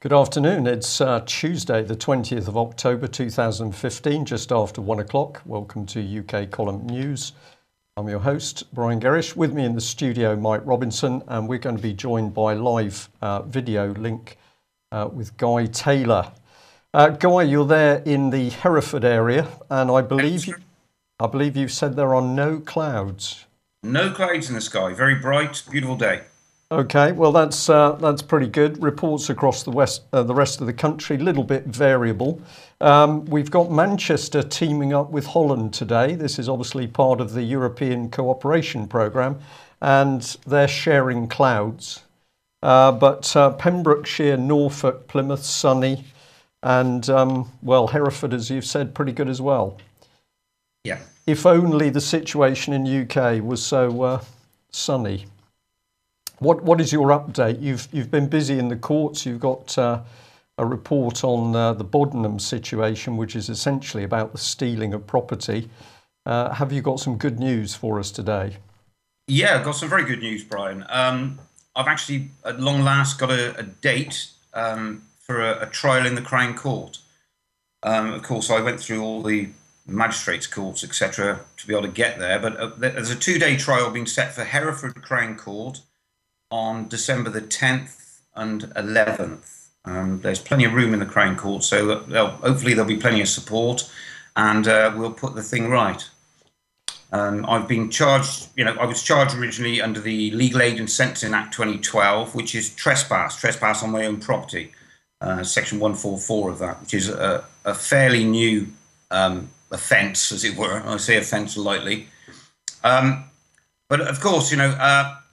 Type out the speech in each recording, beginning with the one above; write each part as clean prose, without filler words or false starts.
Good afternoon. It's Tuesday, the 20th of October 2015, just after 1 o'clock. Welcome to UK Column News. I'm your host, Brian Gerrish. With me in the studio, Mike Robinson, and we're going to be joined by live video link with Guy Taylor. Guy, you're there in the Hereford area, and I believe you've said there are no clouds. No clouds in the sky. Very bright, beautiful day. Okay, well that's pretty good. Reports across the rest of the country, a little bit variable. We've got Manchester teaming up with Holland today. This is obviously part of the European cooperation programme, and they're sharing clouds. But Pembrokeshire, Norfolk, Plymouth, sunny, and Hereford, as you've said, pretty good as well. Yeah. If only the situation in UK was so sunny. What is your update? You've been busy in the courts. You've got a report on the Bodenham situation, which is essentially about the stealing of property. Have you got some good news for us today? Yeah, I've got some very good news, Brian. I've actually, at long last, got a date for a trial in the Crown Court. Of course, I went through all the magistrates' courts, etc., to be able to get there. But there's a 2-day trial being set for Hereford Crown Court on December the 10th and 11th. There's plenty of room in the Crown Court, so hopefully there'll be plenty of support, and we'll put the thing right. I've been charged, I was charged originally under the Legal Aid and Sentencing Act 2012, which is trespass on my own property, section 144 of that, which is a fairly new offence, as it were. I say offence lightly. But of course,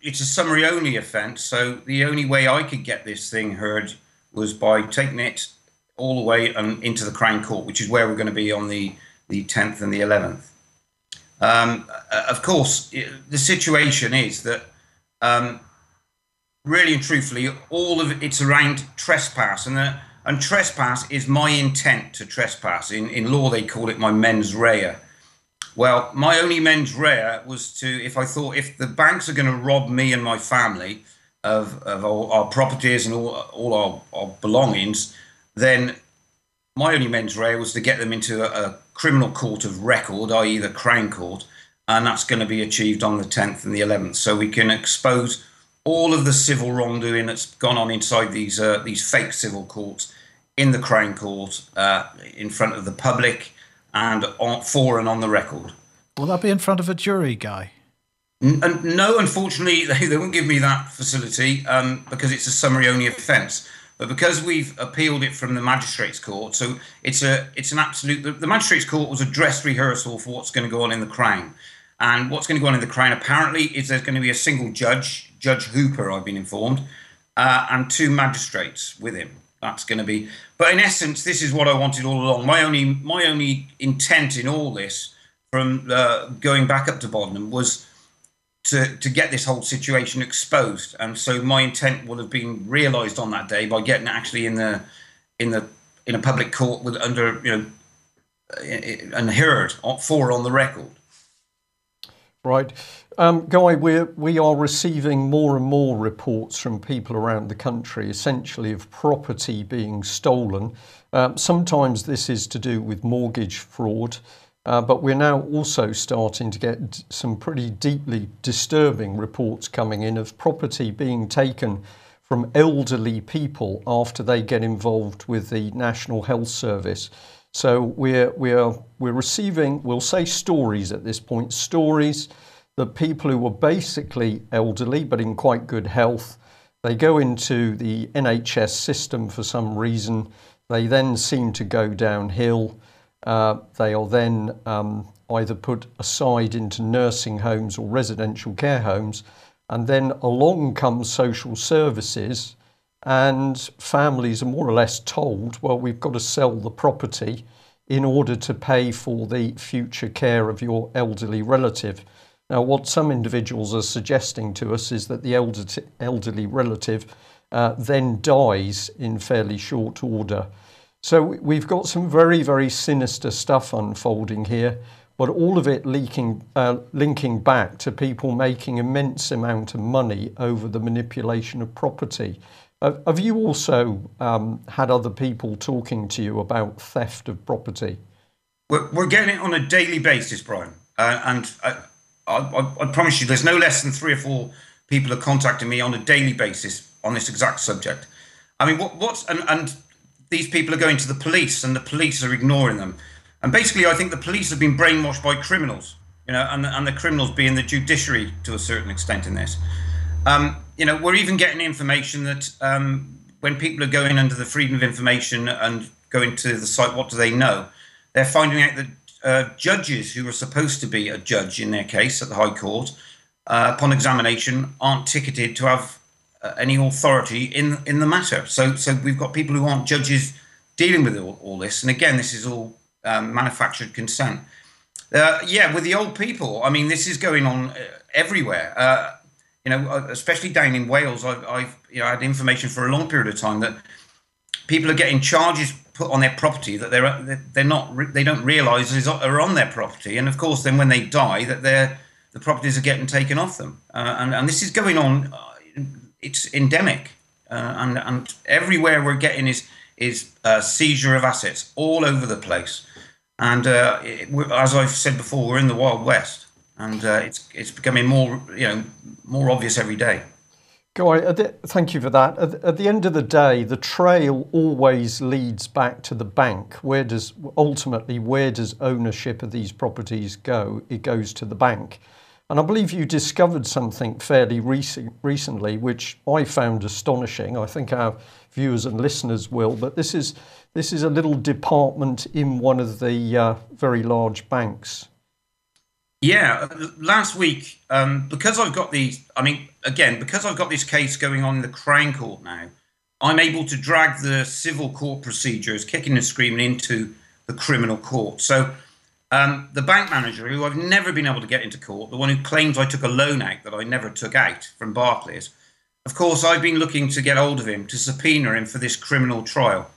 it's a summary only offence, so the only way I could get this thing heard was by taking it all the way into the Crown Court, which is where we're going to be on the 10th and the 11th. Of course, the situation is that really and truthfully, all of it's around trespass, and trespass is my intent to trespass. In law, they call it my mens rea. Well, my only mens rea was if the banks are going to rob me and my family of all our properties and all our belongings, then my only mens rea was to get them into a criminal court of record, i.e. the Crown Court, and that's going to be achieved on the 10th and the 11th, so we can expose all of the civil wrongdoing that's gone on inside these fake civil courts in the Crown Court, in front of the public, and for and on the record. Will that be in front of a jury, Guy? No, unfortunately, they won't give me that facility because it's a summary-only offence. But because we've appealed it from the Magistrates' Court, so it's an absolute. The Magistrates' Court was a dress rehearsal for what's going to go on in the Crown, and what's going to go on in the Crown apparently is there's going to be a single judge, Judge Hooper, I've been informed, and 2 magistrates with him. That's going to be. But in essence, this is what I wanted all along. My only intent in all this, from going back up to Bodenham, was to get this whole situation exposed. And so my intent would have been realised on that day by getting it actually in a public court with and heard for on the record. Right. Guy, we are receiving more and more reports from people around the country, essentially of property being stolen. Sometimes this is to do with mortgage fraud, but we're now also starting to get some pretty deeply disturbing reports coming in of property being taken from elderly people after they get involved with the National Health Service. So we're receiving, we'll say stories at this point, stories that people who were basically elderly but in quite good health, they go into the NHS system for some reason, they then seem to go downhill, they are then either put aside into nursing homes or residential care homes, and then along comes social services, and families are more or less told, well, we've got to sell the property in order to pay for the future care of your elderly relative. Now, what some individuals are suggesting to us is that the elderly relative then dies in fairly short order. So we've got some very, very sinister stuff unfolding here, but all of it linking back to people making immense amount of money over the manipulation of property. Have you also had other people talking to you about theft of property? We're getting it on a daily basis, Brian. And I promise you, there's no less than 3 or 4 people are contacting me on a daily basis on this exact subject. I mean, and these people are going to the police, and the police are ignoring them. And basically, I think the police have been brainwashed by criminals, and the criminals being the judiciary to a certain extent in this. We're even getting information that when people are going under the Freedom of Information and going to the site, what do they know? They're finding out that judges who are supposed to be a judge in their case at the High Court, upon examination, aren't ticketed to have any authority in the matter. So we've got people who aren't judges dealing with all this. And again, this is all manufactured consent. With the old people, I mean, this is going on everywhere. Especially down in Wales, I've had information for a long period of time that people are getting charges put on their property that they don't realise are on their property, and of course, then when they die, that the properties are getting taken off them, and this is going on. It's endemic, and everywhere we're getting is seizure of assets all over the place, and as I've said before, we're in the Wild West, and it's becoming more obvious every day. Guy, thank you for that. At the end of the day, the trail always leads back to the bank. Where does ownership of these properties go? It goes to the bank. And I believe you discovered something fairly recently, which I found astonishing. I think our viewers and listeners will, but this is a little department in one of the very large banks. Yeah, last week, because I've got this case going on in the Crown Court now, I'm able to drag the civil court procedures, kicking and screaming, into the criminal court. So the bank manager, who I've never been able to get into court, the one who claims I took a loan out that I never took out from Barclays, of course, I've been looking to get hold of him to subpoena him for this criminal trial.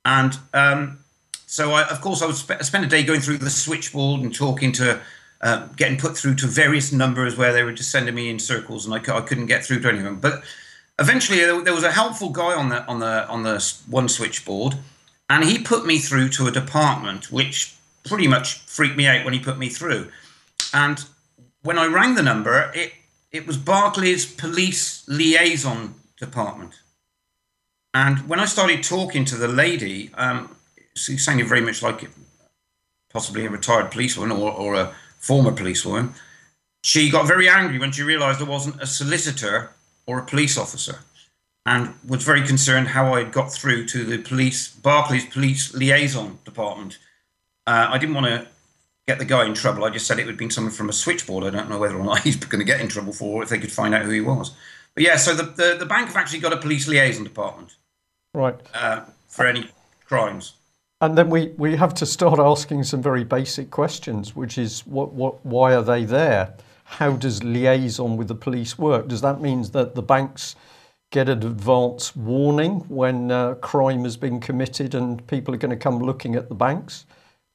And so I would spend a day going through the switchboard and talking to getting put through to various numbers where they were just sending me in circles, and I couldn't get through to any of them. But eventually, there was a helpful guy on the one switchboard, and he put me through to a department which pretty much freaked me out when he put me through. And when I rang the number, it was Barclays Police Liaison Department. And when I started talking to the lady, she sounded very much like possibly a retired policewoman or a former policewoman. She got very angry when she realised I wasn't a solicitor or a police officer, and was very concerned how I had got through to the Barclays Police Liaison Department. I didn't want to get the guy in trouble. I just said it would have been someone from a switchboard. I don't know whether or not he's going to get in trouble for it, if they could find out who he was. But yeah, so the bank have actually got a police liaison department, right, for any crimes. And then we have to start asking some very basic questions, which is why are they there? How does liaison with the police work? Does that mean that the banks get an advance warning when crime has been committed and people are going to come looking at the banks?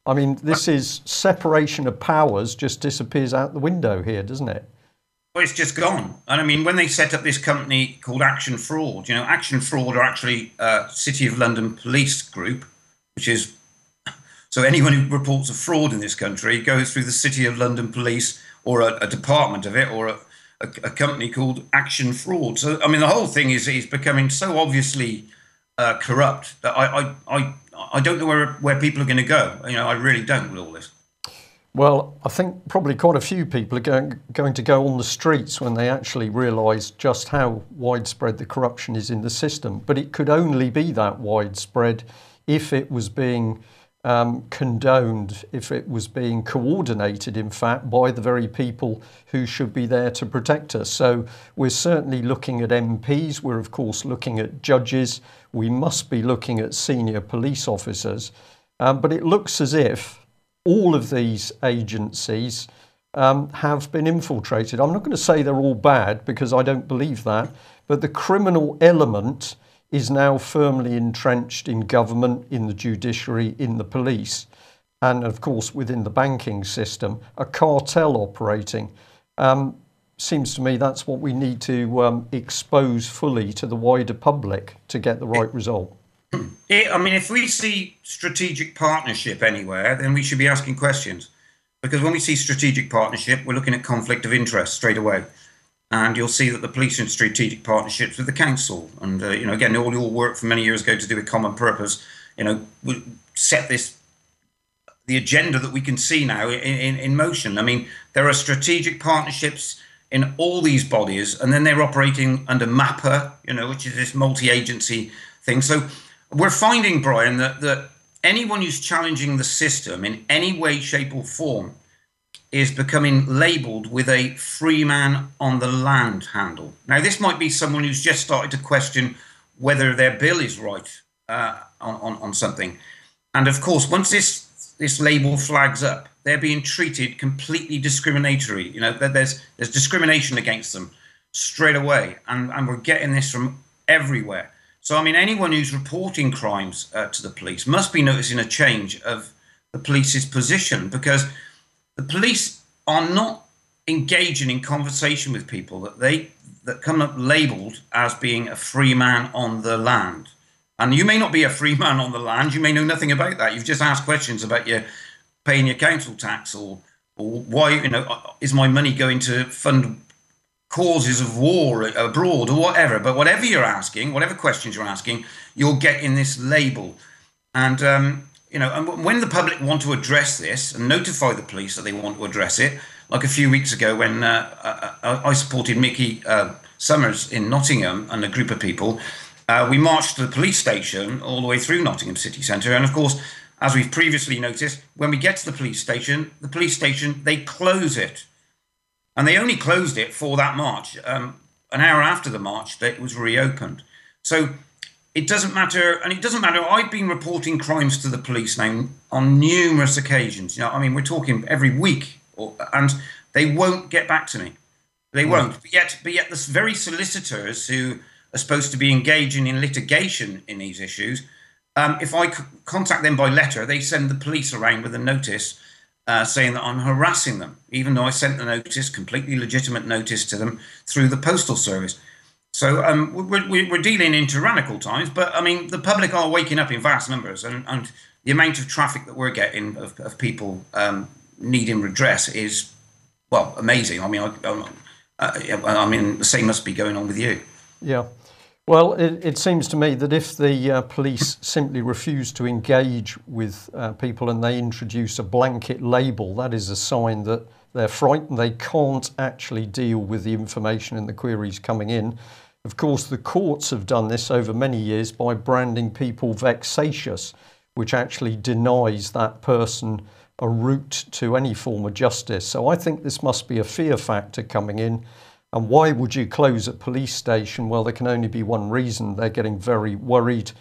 I mean, this is separation of powers, just disappears out the window here, doesn't it? Well, it's just gone. And I mean, when they set up this company called Action Fraud, Action Fraud are actually City of London police group, which is, so anyone who reports a fraud in this country goes through the City of London Police, or a department of it, or a company called Action Fraud. So, I mean, the whole thing is becoming so obviously corrupt that I don't know where people are going to go. I really don't with all this. Well, I think probably quite a few people are going to go on the streets when they actually realise just how widespread the corruption is in the system. But it could only be that widespread if it was being condoned, if it was being coordinated, in fact, by the very people who should be there to protect us. So we're certainly looking at MPs. We're, of course, looking at judges. We must be looking at senior police officers. But it looks as if all of these agencies have been infiltrated. I'm not going to say they're all bad, because I don't believe that, but the criminal element is now firmly entrenched in government, in the judiciary, in the police, and of course within the banking system, a cartel operating. seems to me that's what we need to expose fully to the wider public to get the right result. I mean, if we see strategic partnership anywhere, then we should be asking questions. Because when we see strategic partnership, we're looking at conflict of interest straight away. And you'll see that the police are in strategic partnerships with the council. And, again, all work from many years ago to do with common purpose, we set the agenda that we can see now in motion. I mean, there are strategic partnerships in all these bodies, and then they're operating under MAPA, which is this multi-agency thing. So we're finding, Brian, that anyone who's challenging the system in any way, shape or form is becoming labelled with a free man on the land handle. Now, this might be someone who's just started to question whether their bill is right on something. And of course, once this label flags up, they're being treated completely discriminatory. There's discrimination against them straight away. And we're getting this from everywhere. So, I mean, anyone who's reporting crimes to the police must be noticing a change of the police's position, because the police are not engaging in conversation with people that come up labelled as being a free man on the land. And you may not be a free man on the land. You may know nothing about that. You've just asked questions about your paying your council tax or why, is my money going to fund causes of war abroad or whatever. But whatever you're asking, whatever questions you're asking, you're getting this label. And, and when the public want to address this and notify the police that they want to address it, like a few weeks ago when I supported Mickey Summers in Nottingham and a group of people, we marched to the police station all the way through Nottingham city centre. And of course, as we've previously noticed, when we get to the police station, they close it. And they only closed it for that march. An hour after the march, it was reopened. So it doesn't matter. And it doesn't matter. I've been reporting crimes to the police now on numerous occasions. We're talking every week, and they won't get back to me. They won't. But yet the very solicitors who are supposed to be engaging in litigation in these issues, if I contact them by letter, they send the police around with a notice saying that I'm harassing them, even though I sent the notice, completely legitimate notice to them through the postal service. So we're dealing in tyrannical times, but I mean, the public are waking up in vast numbers, and the amount of traffic that we're getting of people needing redress is, well, amazing. I mean, the same must be going on with you. Yeah. Well, it seems to me that if the police simply refuse to engage with people and they introduce a blanket label, that is a sign that they're frightened. They can't actually deal with the information and the queries coming in. Of course, the courts have done this over many years by branding people vexatious, which actually denies that person a route to any form of justice. So I think this must be a fear factor coming in. And why would you close a police station? Well, there can only be one reason. They're getting very worried.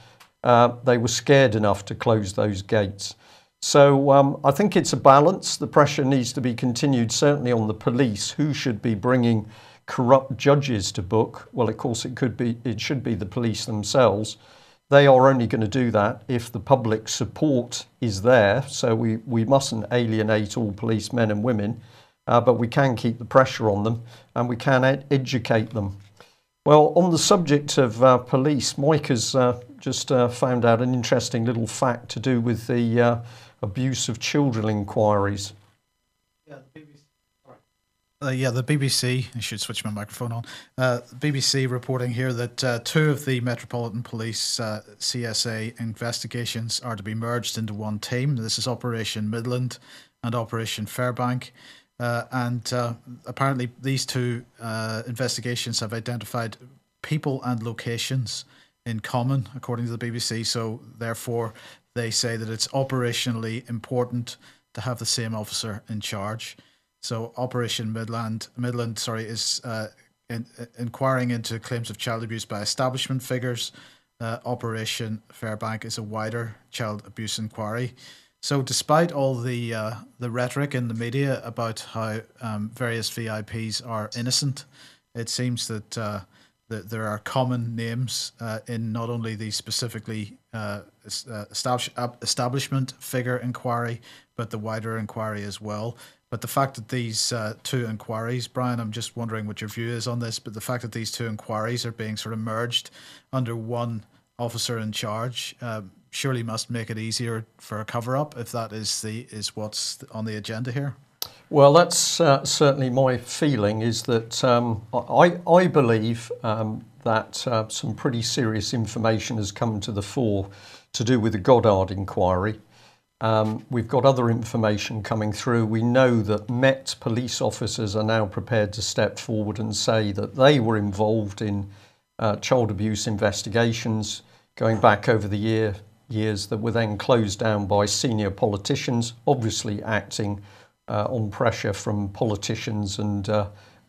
They were scared enough to close those gates. So I think it's a balance. The pressure needs to be continued, certainly on the police, who should be bringing corrupt judges to book. Well, of course, it should be the police themselves. They are only going to do that if the public support is there. So we mustn't alienate all policemen and women. But we can keep the pressure on them and we can educate them. Well, on the subject of police, Mike has just found out an interesting little fact to do with the abuse of children inquiries. The BBC, I should switch my microphone on. BBC reporting here that two of the Metropolitan Police CSA investigations are to be merged into one team. This is Operation Midland and Operation Fairbank. And apparently these two investigations have identified people and locations in common, according to the BBC. So therefore, they say that it's operationally important to have the same officer in charge. So Operation Midland is inquiring into claims of child abuse by establishment figures. Operation Fairbank is a wider child abuse inquiry. So despite all the rhetoric in the media about how various VIPs are innocent, it seems that there are common names in not only the specifically establishment figure inquiry, but the wider inquiry as well. But the fact that these two inquiries, Brian, I'm just wondering what your view is on this, but the fact that these two inquiries are being sort of merged under one officer in charge surely must make it easier for a cover-up, if that is what's on the agenda here. Well, that's certainly my feeling, is that I believe that some pretty serious information has come to the fore to do with the Goddard inquiry. We've got other information coming through. We know that Met police officers are now prepared to step forward and say that they were involved in child abuse investigations going back over the years that were then closed down by senior politicians, obviously acting on pressure from politicians and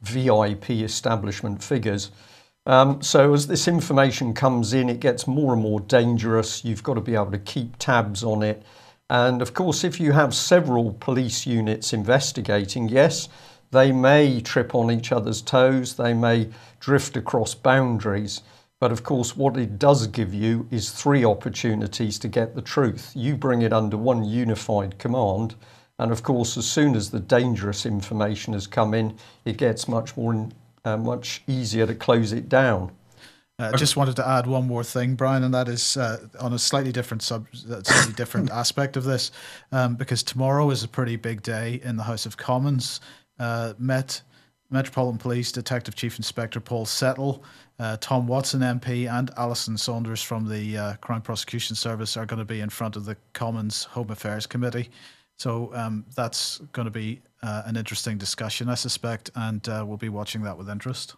VIP establishment figures. So as this information comes in, it gets more and more dangerous. You've got to be able to keep tabs on it. And of course, if you have several police units investigating, yes, they may trip on each other's toes, they may drift across boundaries. But of course, what it does give you is 3 opportunities to get the truth. You bring it under one unified command. And of course, as soon as the dangerous information has come in, it gets much easier to close it down. Just wanted to add one more thing, Brian, and that is on a slightly different aspect of this, because tomorrow is a pretty big day in the House of Commons. Metropolitan Police Detective Chief Inspector Paul Settle, Tom Watson MP and Alison Saunders from the Crown Prosecution Service are going to be in front of the Commons Home Affairs Committee. So that's going to be an interesting discussion, I suspect, and we'll be watching that with interest.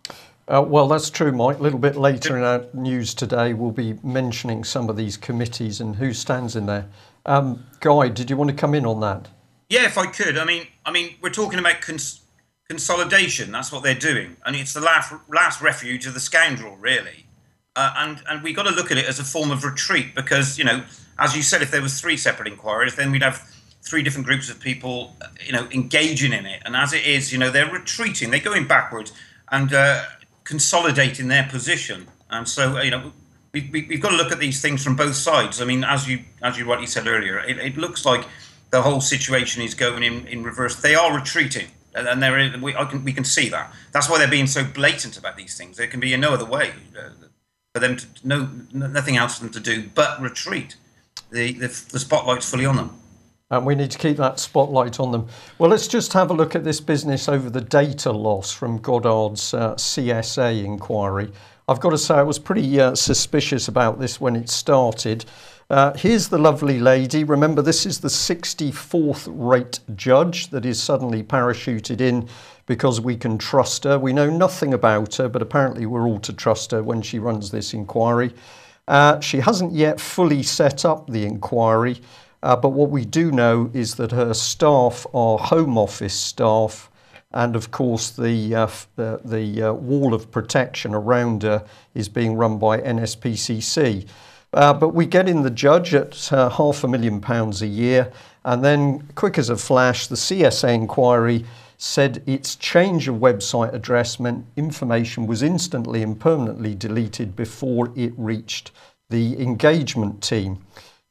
Well, that's true, Mike. A little bit later in our news today, we'll be mentioning some of these committees and who stands in there. Guy, did you want to come in on that? Yeah, if I could. I mean, we're talking about consolidation. That's what they're doing, and it's the last refuge of the scoundrel, really. And we got to look at it as a form of retreat, because, you know, as you said, if there was 3 separate inquiries, then we'd have 3 different groups of people, you know, engaging in it. And as it is, you know, they're retreating, they're going backwards and consolidating their position. And so, you know, we've got to look at these things from both sides. I mean, as you rightly said earlier, it looks like the whole situation is going in reverse. They are retreating, and we can see that. That's why they're being so blatant about these things. There can be no other way for them to nothing else for them to do but retreat. The spotlight's fully on them. And we need to keep that spotlight on them. Well, let's just have a look at this business over the data loss from Goddard's CSA inquiry. I've got to say I was pretty suspicious about this when it started. Here's the lovely lady. Remember, this is the 64th rate judge that is suddenly parachuted in because we can trust her. We know nothing about her, but apparently we're all to trust her when she runs this inquiry. She hasn't yet fully set up the inquiry. But what we do know is that her staff are Home Office staff, and of course the wall of protection around her is being run by NSPCC. But we get in the judge at £500,000 a year, and then, quick as a flash, the CSA inquiry said its change of website address meant information was instantly and permanently deleted before it reached the engagement team.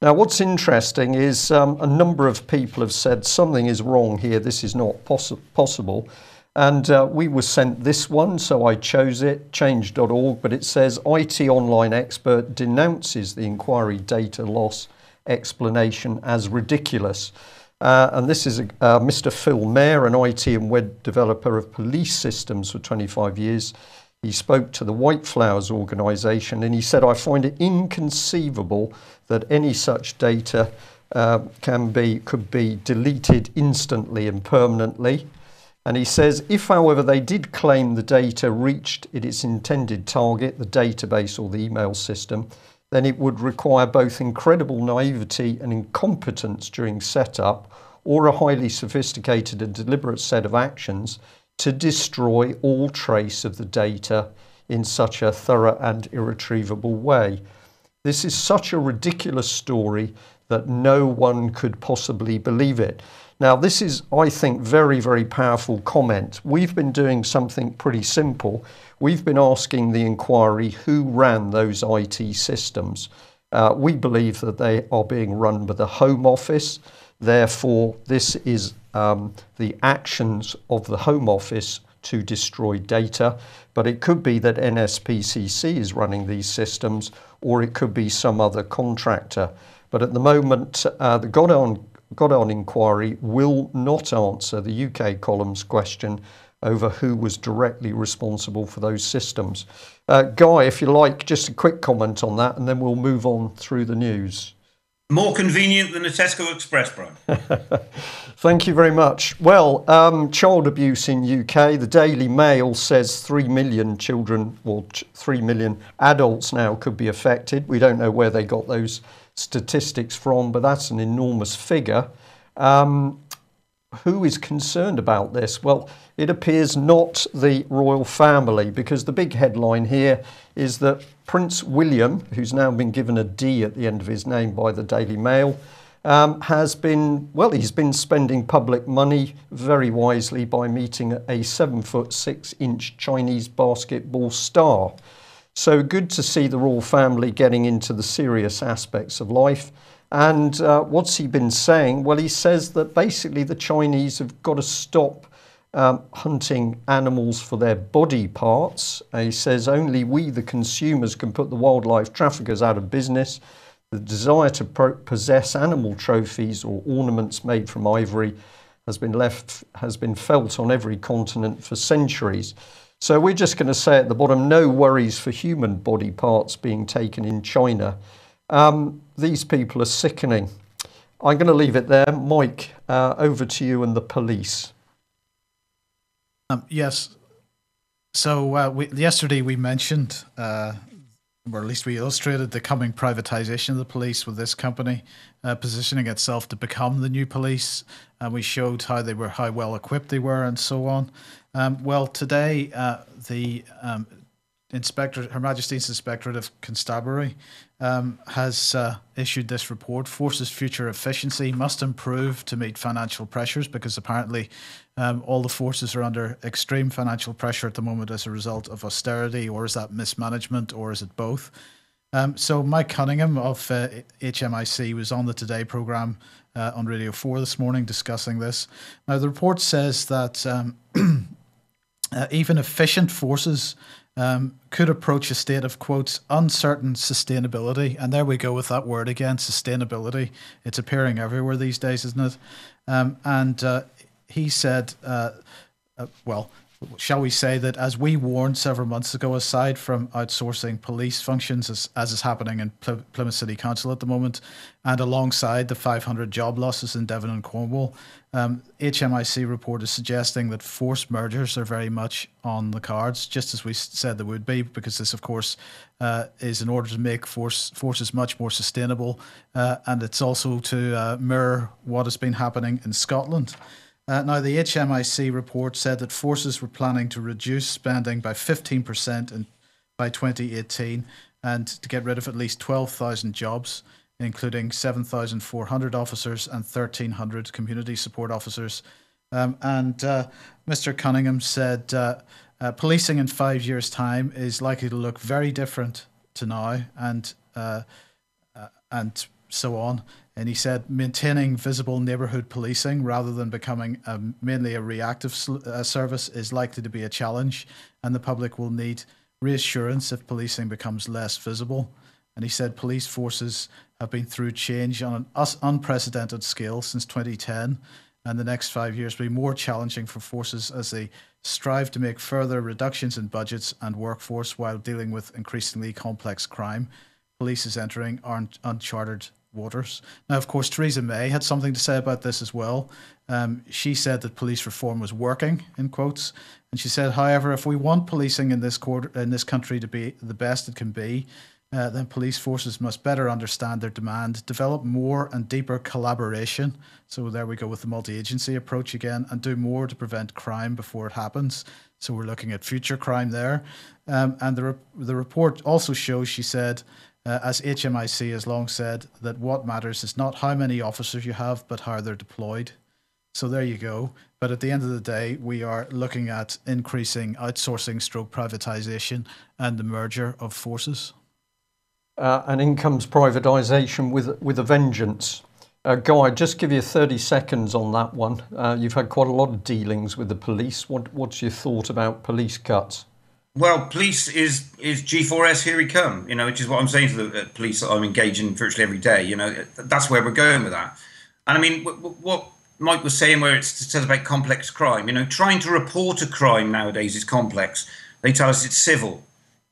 Now, what's interesting is a number of people have said something is wrong here, this is not possible. And we were sent this one, so I chose it, change.org, but it says IT online expert denounces the inquiry data loss explanation as ridiculous. And this is Mr. Phil Mayer, an IT and web developer of police systems for 25 years. He spoke to the White Flowers organisation and he said, I find it inconceivable that any such data could be deleted instantly and permanently. And he says, if, however, they did claim the data reached its intended target, the database or the email system, then it would require both incredible naivety and incompetence during setup or a highly sophisticated and deliberate set of actions to destroy all trace of the data in such a thorough and irretrievable way. This is such a ridiculous story that no one could possibly believe it. Now, this is, I think, very, very powerful comment. We've been doing something pretty simple. We've been asking the inquiry who ran those IT systems. We believe that they are being run by the Home Office. Therefore, this is the actions of the Home Office to destroy data, but it could be that NSPCC is running these systems, or it could be some other contractor. But at the moment, the Goddard inquiry will not answer the UK column's question over who was directly responsible for those systems. Guy, if you like, just a quick comment on that, and then we'll move on through the news. More convenient than a Tesco Express, Brian. Thank you very much. Well, child abuse in UK. The Daily Mail says 3 million children, or 3 million adults now could be affected. We don't know where they got those statistics from, but that's an enormous figure. Who is concerned about this? Well, it appears not the royal family, because the big headline here is that Prince William, who's now been given a D at the end of his name by the Daily Mail, he's been spending public money very wisely by meeting a 7'6" Chinese basketball star. So good to see the royal family getting into the serious aspects of life. And what's he been saying? Well, he says that basically the Chinese have got to stop hunting animals for their body parts. He says only we, the consumers, can put the wildlife traffickers out of business. The desire to possess animal trophies or ornaments made from ivory has been felt on every continent for centuries. So we're just going to say at the bottom, no worries for human body parts being taken in China. These people are sickening. I'm going to leave it there. Mike, over to you and the police. Yes. So yesterday we mentioned, or at least we illustrated, the coming privatisation of the police with this company positioning itself to become the new police. And we showed how well equipped they were, and so on. Well, today the Her Majesty's Inspectorate of Constabulary has issued this report. Forces future efficiency must improve to meet financial pressures, because apparently all the forces are under extreme financial pressure at the moment as a result of austerity, or is that mismanagement, or is it both? So Mike Cunningham of HMIC was on the Today programme on Radio 4 this morning discussing this. Now, the report says that even efficient forces could approach a state of, quotes, uncertain sustainability. And there we go with that word again, sustainability. It's appearing everywhere these days, isn't it? And he said, well, shall we say that, as we warned several months ago, aside from outsourcing police functions, as is happening in Plymouth City Council at the moment, and alongside the 500 job losses in Devon and Cornwall, HMIC report is suggesting that forced mergers are very much on the cards, just as we said they would be, because this, of course, is in order to make forces much more sustainable, and it's also to mirror what has been happening in Scotland. Now, the HMIC report said that forces were planning to reduce spending by 15% by 2018, and to get rid of at least 12,000 jobs, including 7,400 officers and 1,300 community support officers. And Mr. Cunningham said policing in 5 years' time is likely to look very different to now, and so on. And he said maintaining visible neighbourhood policing rather than becoming mainly a reactive service is likely to be a challenge, and the public will need reassurance if policing becomes less visible. And he said police forces have been through change on an unprecedented scale since 2010, and the next 5 years will be more challenging for forces as they strive to make further reductions in budgets and workforce while dealing with increasingly complex crime. Police is entering uncharted waters. Now, of course, Theresa May had something to say about this as well. She said that police reform was working, in quotes, and she said, however, if we want policing in this country to be the best it can be, then police forces must better understand their demand, develop more and deeper collaboration. So there we go with the multi-agency approach again, and do more to prevent crime before it happens. So we're looking at future crime there. And the report also shows, she said, as HMIC has long said, that what matters is not how many officers you have, but how they're deployed. So there you go. But at the end of the day, we are looking at increasing outsourcing / privatisation and the merger of forces. And incomes privatisation with a vengeance. Guy, just give you 30 seconds on that one. You've had quite a lot of dealings with the police. What's your thought about police cuts? Well, police is G4S, here we come, which is what I'm saying to the police that I'm engaging virtually every day. That's where we're going with that. And I mean, what Mike was saying, where it says about complex crime, trying to report a crime nowadays is complex. They tell us it's civil,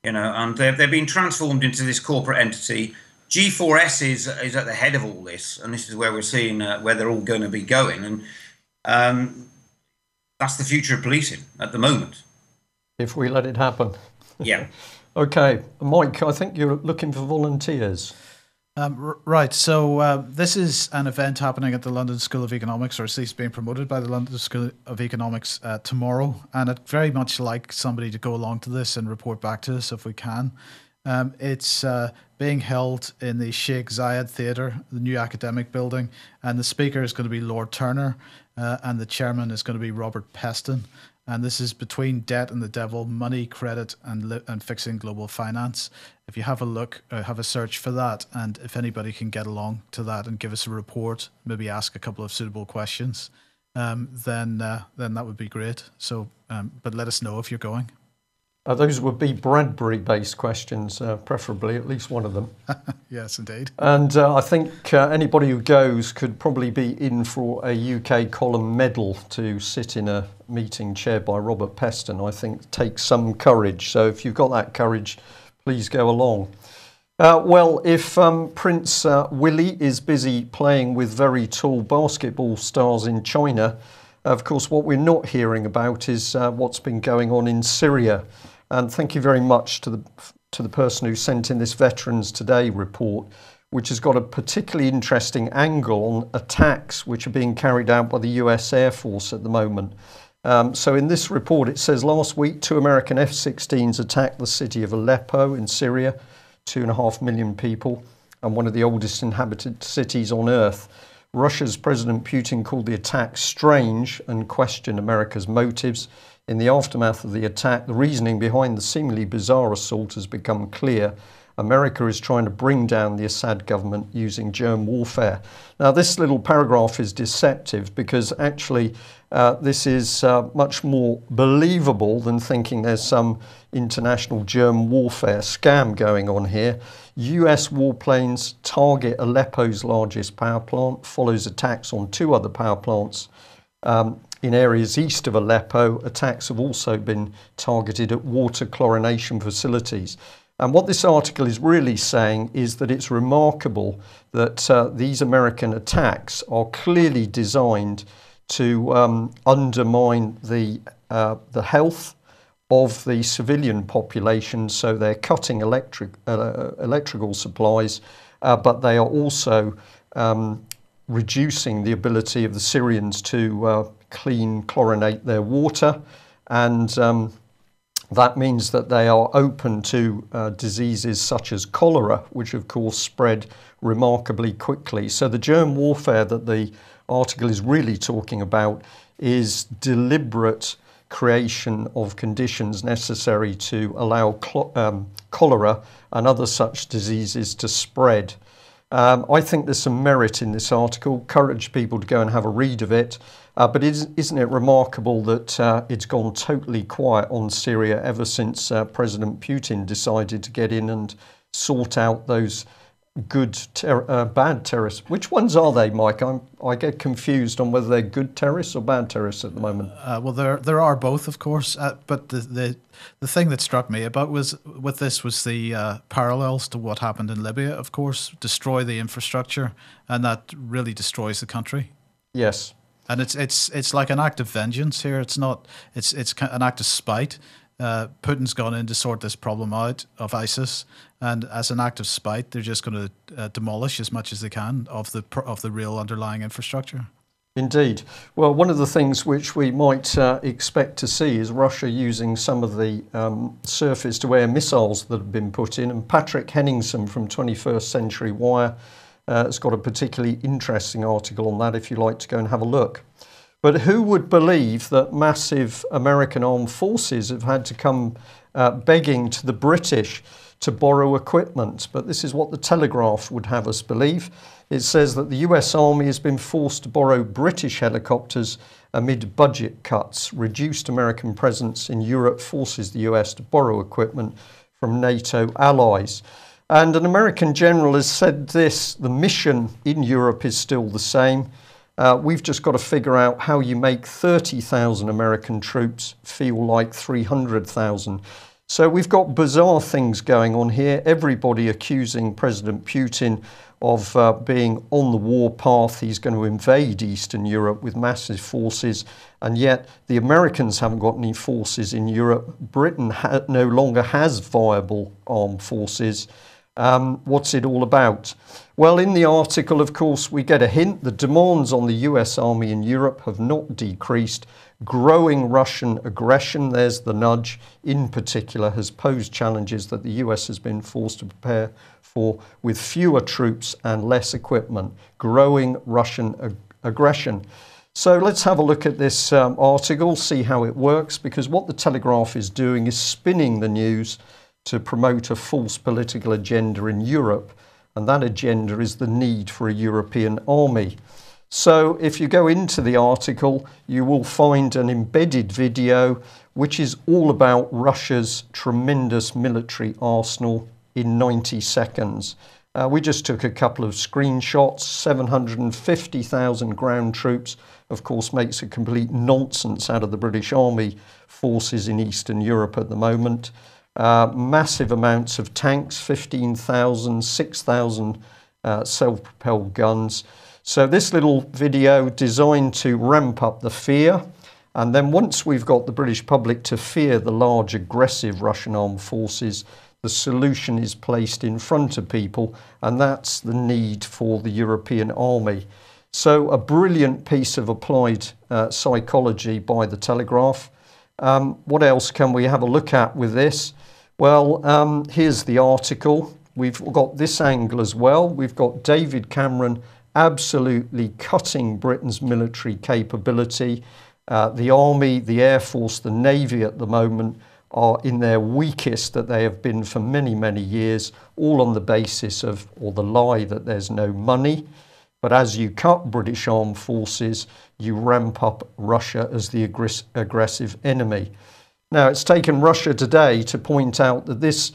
and they're being transformed into this corporate entity. G4S is at the head of all this, and this is where we're seeing where they're all going to be going. And that's the future of policing at the moment. If we let it happen. Yeah. Okay. Mike, I think you're looking for volunteers. Right. So this is an event happening at the London School of Economics, or at least being promoted by the London School of Economics tomorrow. And I'd very much like somebody to go along to this and report back to us if we can. It's being held in the Sheikh Zayed Theatre, the new academic building, and the speaker is going to be Lord Turner, and the chairman is going to be Robert Peston. And this is Between Debt and the Devil, Money, Credit and Fixing Global Finance. If you have a look, have a search for that, and if anybody can get along to that and give us a report, maybe ask a couple of suitable questions, then that would be great. So, but let us know if you're going. Those would be Bradbury-based questions, preferably, at least one of them. Yes, indeed. And I think anybody who goes could probably be in for a UK column medal to sit in a meeting chaired by Robert Peston. I think takes some courage. So if you've got that courage, please go along. Well, if Prince Willie is busy playing with very tall basketball stars in China, of course, what we're not hearing about is what's been going on in Syria. And thank you very much to the person who sent in this Veterans Today report, which has got a particularly interesting angle on attacks which are being carried out by the US Air Force at the moment. So in this report, it says last week, 2 American F-16s attacked the city of Aleppo in Syria, 2.5 million people, and one of the oldest inhabited cities on Earth. Russia's President Putin called the attack strange and questioned America's motives. In the aftermath of the attack, the reasoning behind the seemingly bizarre assault has become clear. America is trying to bring down the Assad government using germ warfare. Now, this little paragraph is deceptive because actually this is much more believable than thinking there's some international germ warfare scam going on here. US warplanes target Aleppo's largest power plant, follows attacks on 2 other power plants in areas east of Aleppo. Attacks have also been targeted at water chlorination facilities. And what this article is really saying is that it's remarkable that these American attacks are clearly designed to undermine the health of the civilian population. So they're cutting electrical supplies, but they are also reducing the ability of the Syrians to chlorinate their water, and that means that they are open to diseases such as cholera, which of course spread remarkably quickly. So the germ warfare that the article is really talking about is deliberate creation of conditions necessary to allow cholera and other such diseases to spread. I think there's some merit in this article. Encourage people to go and have a read of it. But isn't it remarkable that it's gone totally quiet on Syria ever since President Putin decided to get in and sort out those bad terrorists? Which ones are they, Mike? I get confused on whether they're good terrorists or bad terrorists at the moment. Well, there are both, of course. But the thing that struck me about was the parallels to what happened in Libya. Of course, destroy the infrastructure, and that really destroys the country. Yes. And it's like an act of vengeance here. It's not. It's an act of spite. Putin's gone in to sort this problem out of ISIS, and as an act of spite, they're just going to demolish as much as they can of the real underlying infrastructure. Indeed. Well, one of the things which we might expect to see is Russia using some of the surface-to-air missiles that have been put in. And Patrick Henningsen from 21st Century Wire has got a particularly interesting article on that if you'd like to go and have a look. But who would believe that massive American armed forces have had to come begging to the British to borrow equipment. But this is what the Telegraph would have us believe. It says that the US Army has been forced to borrow British helicopters amid budget cuts. Reduced American presence in Europe forces the US to borrow equipment from NATO allies. And an American general has said this: the mission in Europe is still the same. We've just got to figure out how you make 30,000 American troops feel like 300,000. So we've got bizarre things going on here. Everybody accusing President Putin of being on the war path. He's going to invade Eastern Europe with massive forces. And yet the Americans haven't got any forces in Europe. Britain no longer has viable armed forces. What's it all about? Well, in the article, of course, we get a hint. The demands on the US Army in Europe have not decreased. Growing Russian aggression, there's the nudge, in particular, has posed challenges that the US has been forced to prepare for with fewer troops and less equipment. Growing Russian aggression. So let's have a look at this article, see how it works, because what the Telegraph is doing is spinning the news to promote a false political agenda in Europe, and that agenda is the need for a European army. So if you go into the article, you will find an embedded video which is all about Russia's tremendous military arsenal in 90 seconds. We just took a couple of screenshots. 750,000 ground troops, of course, makes a complete nonsense out of the British Army forces in Eastern Europe at the moment. Massive amounts of tanks, 15,000, 6,000 self-propelled guns. So this little video designed to ramp up the fear. And then once we've got the British public to fear the large aggressive Russian armed forces, the solution is placed in front of people, and that's the need for the European army. So a brilliant piece of applied psychology by the Telegraph. What else can we have a look at with this? Well, here's the article. We've got this angle as well. We've got David Cameron absolutely cutting Britain's military capability. The Army, the Air Force, the Navy at the moment are in their weakest that they have been for many, many years, all on the basis of, or the lie that there's no money. But as you cut British armed forces, you ramp up Russia as the aggressive enemy. Now, it's taken Russia today to point out that this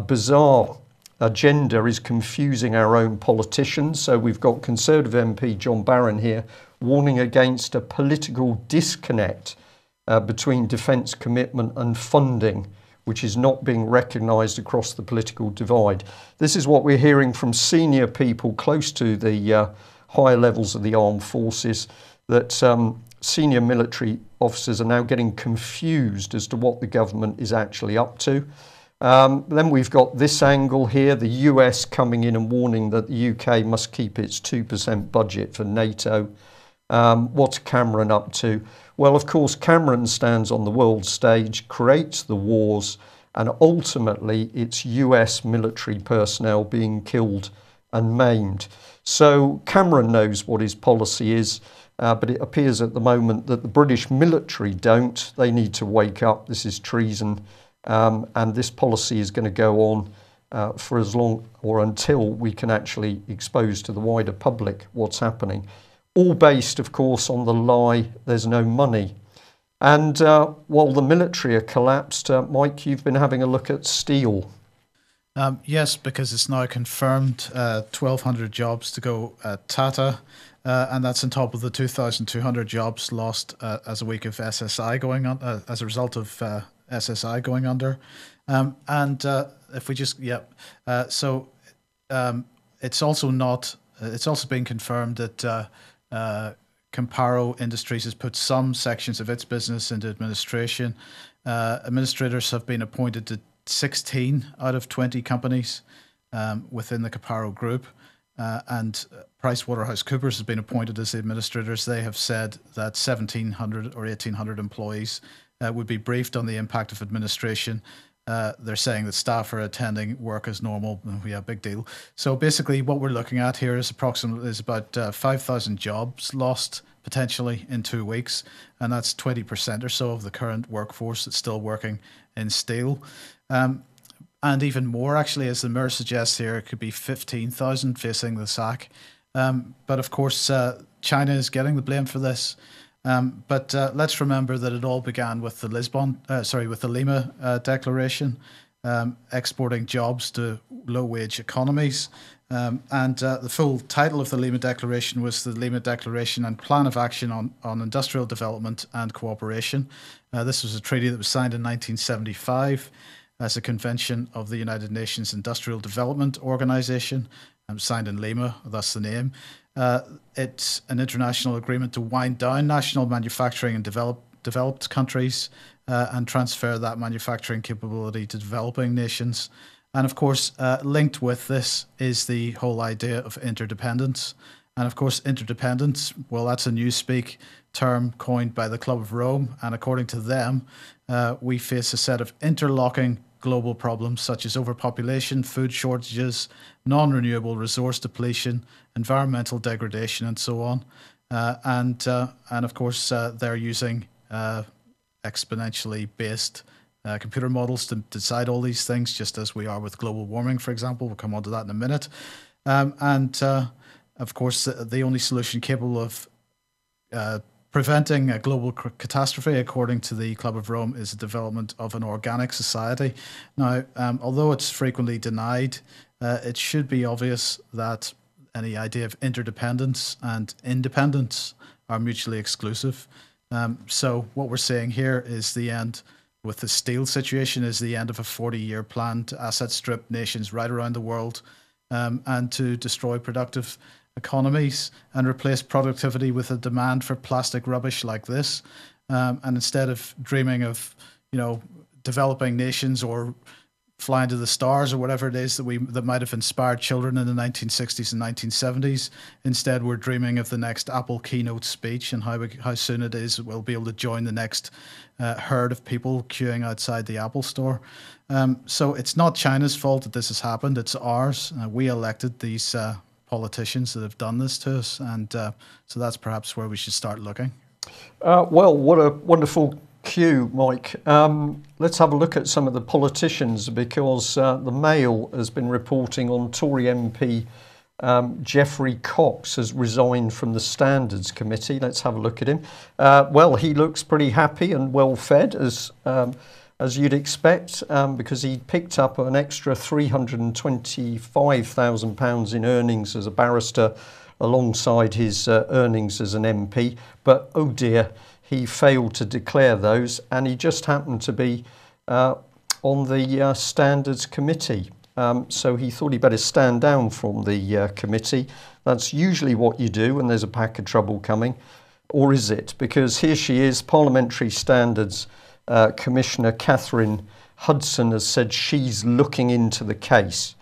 bizarre agenda is confusing our own politicians. So we've got Conservative MP John Barron here warning against a political disconnect between defence commitment and funding, which is not being recognised across the political divide. This is what we're hearing from senior people close to the higher levels of the armed forces, that senior military officers are now getting confused as to what the government is actually up to. Then we've got this angle here, the US coming in and warning that the UK must keep its 2% budget for NATO. What's Cameron up to? Well, of course, Cameron stands on the world stage, creates the wars, and ultimately it's US military personnel being killed and maimed. So Cameron knows what his policy is, but it appears at the moment that the British military don't. They need to wake up. This is treason, and this policy is going to go on for as long or until we can actually expose to the wider public what's happening. All based, of course, on the lie there's no money. And while the military are collapsed, Mike, you've been having a look at steel. Yes, because it's now confirmed 1,200 jobs to go at Tata, and that's on top of the 2,200 jobs lost as a week of SSI going on, as a result of SSI going under. If we just, so it's also not, it's also been confirmed that Camparo Industries has put some sections of its business into administration. Administrators have been appointed to 16 out of 20 companies within the Camparo group, and PricewaterhouseCoopers has been appointed as the administrators. They have said that 1,700 or 1,800 employees would be briefed on the impact of administration. They're saying that staff are attending work as normal. Yeah, big deal. So basically what we're looking at here is about 5,000 jobs lost potentially in 2 weeks. And that's 20% or so of the current workforce that's still working in steel. And and even more, actually, as the Mirror suggests here, it could be 15,000 facing the sack. But of course, China is getting the blame for this. But let's remember that it all began with the Lima Declaration, exporting jobs to low-wage economies. And the full title of the Lima Declaration was the Lima Declaration and Plan of Action on Industrial Development and Cooperation. This was a treaty that was signed in 1975 as a convention of the United Nations Industrial Development Organization, signed in Lima, thus the name. It's an international agreement to wind down national manufacturing in developed countries and transfer that manufacturing capability to developing nations. And of course, linked with this is the whole idea of interdependence. And of course, interdependence, well, that's a newspeak term coined by the Club of Rome. And according to them, we face a set of interlocking global problems such as overpopulation, food shortages, non-renewable resource depletion, environmental degradation, and so on. And of course, they're using exponentially based computer models to decide all these things, just as we are with global warming, for example. We'll come on to that in a minute. Of course, the only solution capable of preventing a global catastrophe, according to the Club of Rome, is the development of an organic society. Now, although it's frequently denied, it should be obvious that any idea of interdependence and independence are mutually exclusive. So what we're saying here is the end with the steel situation, is the end of a 40-year plan to asset strip nations right around the world and to destroy productive economies and replace productivity with a demand for plastic rubbish like this. And instead of dreaming of, developing nations or flying to the stars or whatever it is that might have inspired children in the 1960s and 1970s, instead we're dreaming of the next Apple keynote speech and how soon it is we'll be able to join the next herd of people queuing outside the Apple store. So it's not China's fault that this has happened, it's ours. We elected these politicians that have done this to us, and so that's perhaps where we should start looking. Well, what a wonderful cue, Mike. Let's have a look at some of the politicians, because the Mail has been reporting on Tory MP Geoffrey Cox has resigned from the Standards Committee. Let's have a look at him. Well, he looks pretty happy and well fed, as you'd expect, because he picked up an extra £325,000 in earnings as a barrister alongside his earnings as an MP. But oh dear, he failed to declare those, and he just happened to be on the Standards Committee. So he thought he'd better stand down from the committee. That's usually what you do when there's a pack of trouble coming. Or is it? Because here she is, Parliamentary Standards Commissioner Catherine Hudson has said she's looking into the case.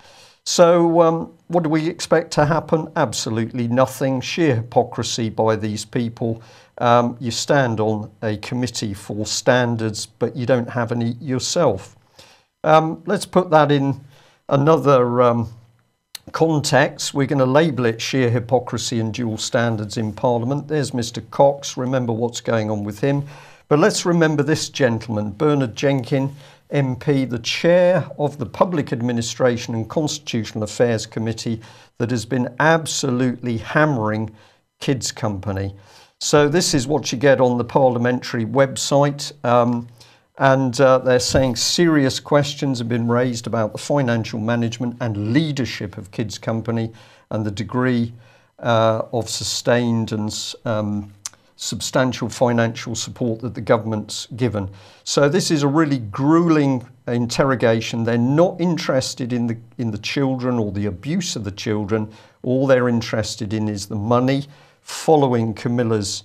So what do we expect to happen? Absolutely nothing. Sheer hypocrisy by these people. You stand on a committee for standards, but you don't have any yourself. Let's put that in another context. We're going to label it sheer hypocrisy and dual standards in Parliament. There's Mr. Cox. Remember what's going on with him. But let's remember this gentleman, Bernard Jenkin, MP, the chair of the Public Administration and Constitutional Affairs Committee, that has been absolutely hammering Kids Company. So this is what you get on the parliamentary website. And they're saying serious questions have been raised about the financial management and leadership of Kids Company and the degree of sustained and substantial financial support that the government's given. So this is a really grueling interrogation. They're not interested in the children or the abuse of the children. All they're interested in is the money, following Camilla's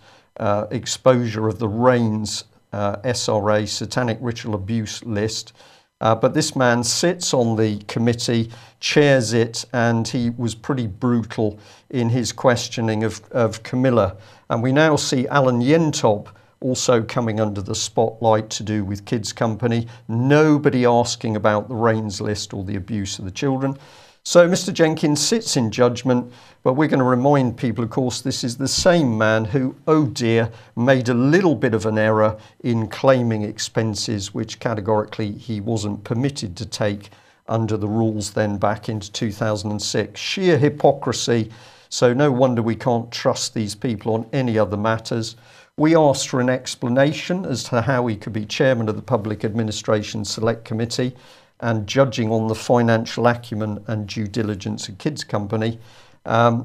exposure of the RAINS SRA, Satanic Ritual Abuse list. But this man sits on the committee, chairs it, and he was pretty brutal in his questioning of Camilla. And we now see Alan Yentob also coming under the spotlight to do with Kids Company. Nobody asking about the RAINS list or the abuse of the children. So Mr. Jenkins sits in judgment, but we're going to remind people, of course, this is the same man who, oh dear, made a little bit of an error in claiming expenses which categorically he wasn't permitted to take under the rules then back into 2006. Sheer hypocrisy. So no wonder we can't trust these people on any other matters. We asked for an explanation as to how he could be chairman of the Public Administration Select Committee and judging on the financial acumen and due diligence of Kids Company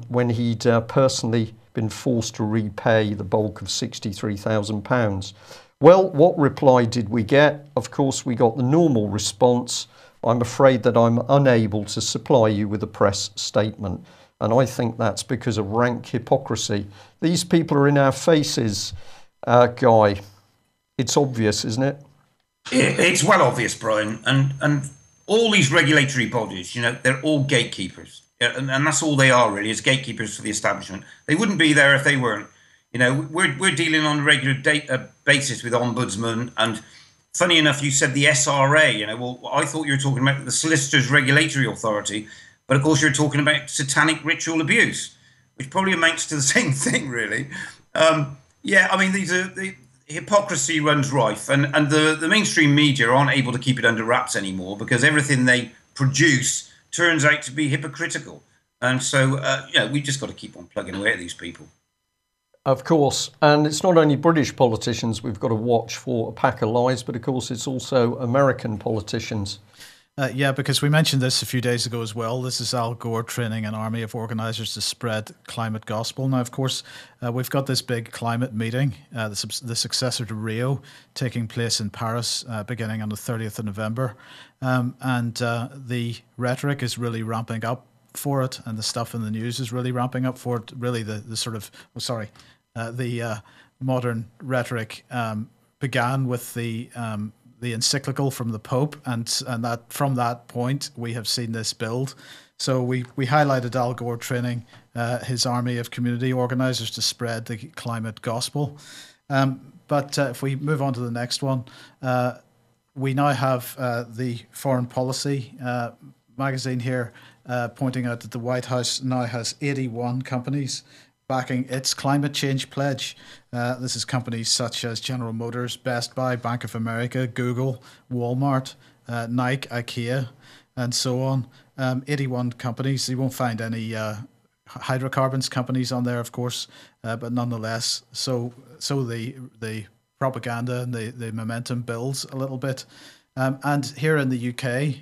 when he'd personally been forced to repay the bulk of £63,000. Well, what reply did we get? Of course, we got the normal response. I'm afraid that I'm unable to supply you with a press statement. And I think that's because of rank hypocrisy. These people are in our faces, Guy. It's obvious, isn't it? It's well obvious, Brian. And all these regulatory bodies, they're all gatekeepers. And that's all they are, really, is gatekeepers for the establishment. They wouldn't be there if they weren't. We're dealing on a regular basis with ombudsman. And funny enough, you said the SRA. Well, I thought you were talking about the Solicitors Regulatory Authority. But of course, you're talking about satanic ritual abuse, which probably amounts to the same thing, really. The hypocrisy runs rife, and the mainstream media aren't able to keep it under wraps anymore because everything they produce turns out to be hypocritical. And so, we just got to keep on plugging away at these people. Of course. And it's not only British politicians we've got to watch for a pack of lies, but of course, it's also American politicians. Because we mentioned this a few days ago as well. This is Al Gore training an army of organisers to spread climate gospel. Now, of course, we've got this big climate meeting, the successor to Rio, taking place in Paris beginning on the 30th of November. And the rhetoric is really ramping up for it, and the stuff in the news is really ramping up for it. Really, the modern rhetoric began with the encyclical from the Pope, and that from that point we have seen this build. So we highlighted Al Gore training his army of community organisers to spread the climate gospel. But if we move on to the next one, we now have the Foreign Policy magazine here pointing out that the White House now has 81 companies backing its climate change pledge. This is companies such as General Motors, Best Buy, Bank of America, Google, Walmart, Nike, IKEA, and so on. 81 companies. You won't find any hydrocarbons companies on there, of course, but nonetheless, so the propaganda and the momentum builds a little bit. And here in the UK,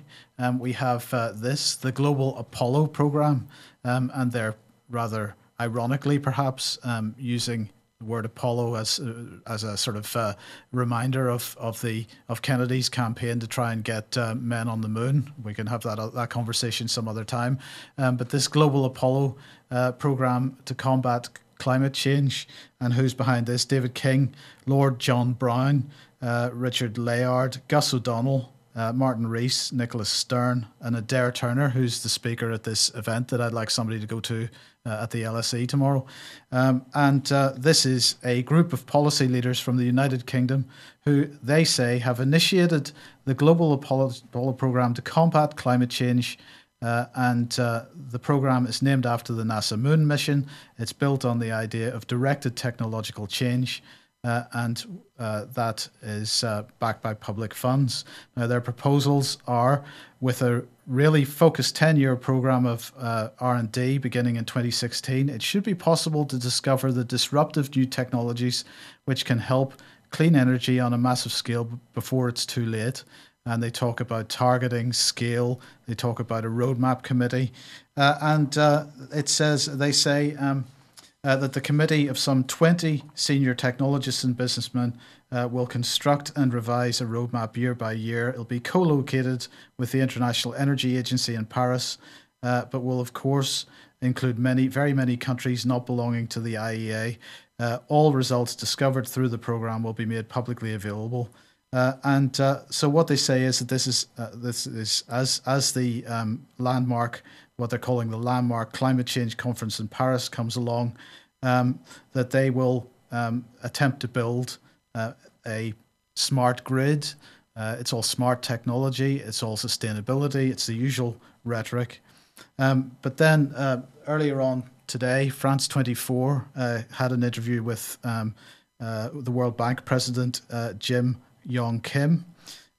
we have the Global Apollo Programme, and they're rather ironically, perhaps, using the word Apollo as a sort of reminder of Kennedy's campaign to try and get men on the moon. We can have that conversation some other time. But this Global Apollo program to combat climate change, and who's behind this? David King, Lord John Brown, Richard Layard, Gus O'Donnell, Martin Rees, Nicholas Stern, and Adair Turner, who's the speaker at this event that I'd like somebody to go to at the LSE tomorrow. This is a group of policy leaders from the United Kingdom who they say have initiated the Global Apollo program to combat climate change. The program is named after the NASA moon mission. It's built on the idea of directed technological change. That is backed by public funds. Now, their proposals are, with a really focused 10-year program of R&D beginning in 2016, it should be possible to discover the disruptive new technologies which can help clean energy on a massive scale before it's too late. And they talk about targeting, scale. They talk about a roadmap committee. They say that the committee of some 20 senior technologists and businessmen will construct and revise a roadmap year by year. It'll be co-located with the International Energy Agency in Paris, but will, of course, include very many countries not belonging to the IEA. All results discovered through the program will be made publicly available. So what they say is that this is as the landmark, what they're calling the landmark climate change conference in Paris comes along, that they will attempt to build a smart grid. It's all smart technology. It's all sustainability. It's the usual rhetoric. But then earlier on today, France 24 had an interview with the World Bank president, Jim Yong Kim.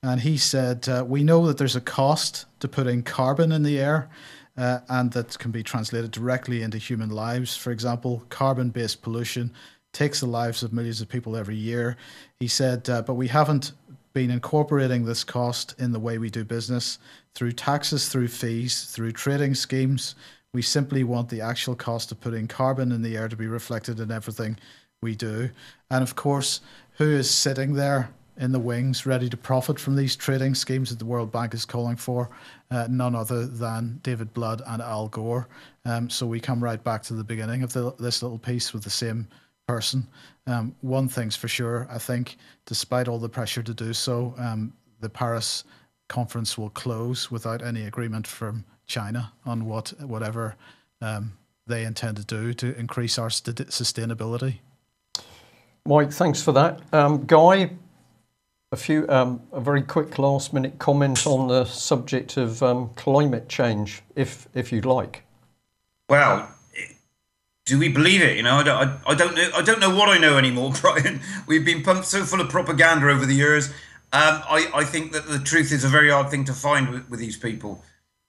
And he said, we know that there's a cost to putting carbon in the air, and that can be translated directly into human lives. For example, carbon-based pollution takes the lives of millions of people every year. He said, but we haven't been incorporating this cost in the way we do business, through taxes, through fees, through trading schemes. We simply want the actual cost of putting carbon in the air to be reflected in everything we do. And of course, who is sitting there in the wings ready to profit from these trading schemes that the World Bank is calling for? None other than David Blood and Al Gore. So we come right back to the beginning of this little piece with the same person. One thing's for sure, I think, despite all the pressure to do so, the Paris conference will close without any agreement from China on whatever they intend to do to increase our sustainability. Mike, thanks for that. Guy, a very quick last-minute comment on the subject of climate change, if you'd like. Well, do we believe it? You know, I don't know. I don't know what I know anymore, Brian. We've been pumped so full of propaganda over the years. I think that the truth is a very hard thing to find with these people.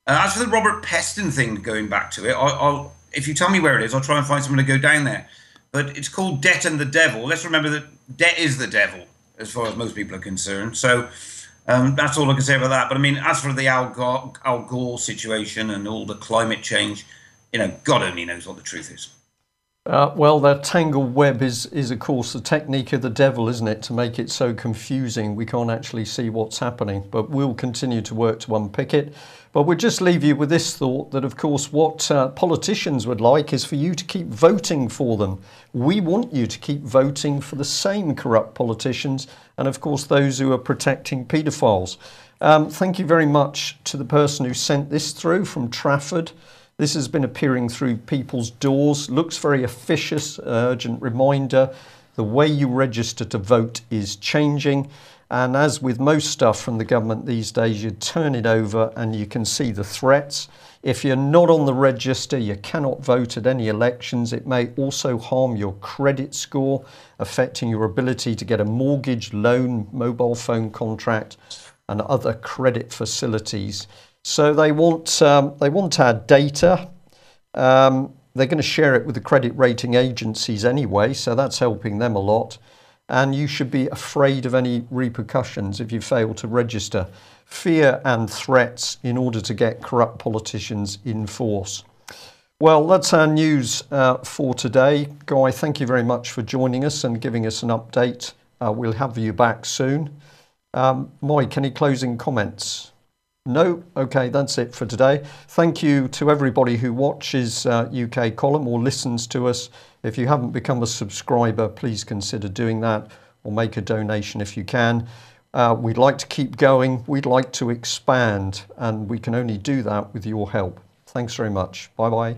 As for the Robert Peston thing, going back to it, I'll if you tell me where it is, I'll try and find someone to go down there. But it's called Debt and the Devil. Let's remember that debt is the devil, as far as most people are concerned. So that's all I can say about that. But I mean, as for the Al Gore situation and all the climate change, you know, God only knows what the truth is. Well, the tangled web is of course the technique of the devil, isn't it? To make it so confusing we can't actually see what's happening. But we'll continue to work to unpick it. But we'll just leave you with this thought that, of course, what politicians would like is for you to keep voting for them. We want you to keep voting for the same corrupt politicians and, of course, those who are protecting paedophiles. Thank you very much to the person who sent this through from Trafford. This has been appearing through people's doors. Looks very officious, urgent reminder. The way you register to vote is changing. And as with most stuff from the government these days, you turn it over and you can see the threats. If you're not on the register, you cannot vote at any elections. It may also harm your credit score, affecting your ability to get a mortgage, loan, mobile phone contract, and other credit facilities. So they want our data. They're going to share it with the credit rating agencies anyway, so that's helping them a lot. And you should be afraid of any repercussions if you fail to register. Fear and threats in order to get corrupt politicians in force. Well, that's our news for today. Guy, thank you very much for joining us and giving us an update. We'll have you back soon. Mike, any closing comments? No? Okay, that's it for today. Thank you to everybody who watches UK Column or listens to us. If you haven't become a subscriber, please consider doing that or make a donation if you can. We'd like to keep going. We'd like to expand, and we can only do that with your help. Thanks very much. Bye-bye.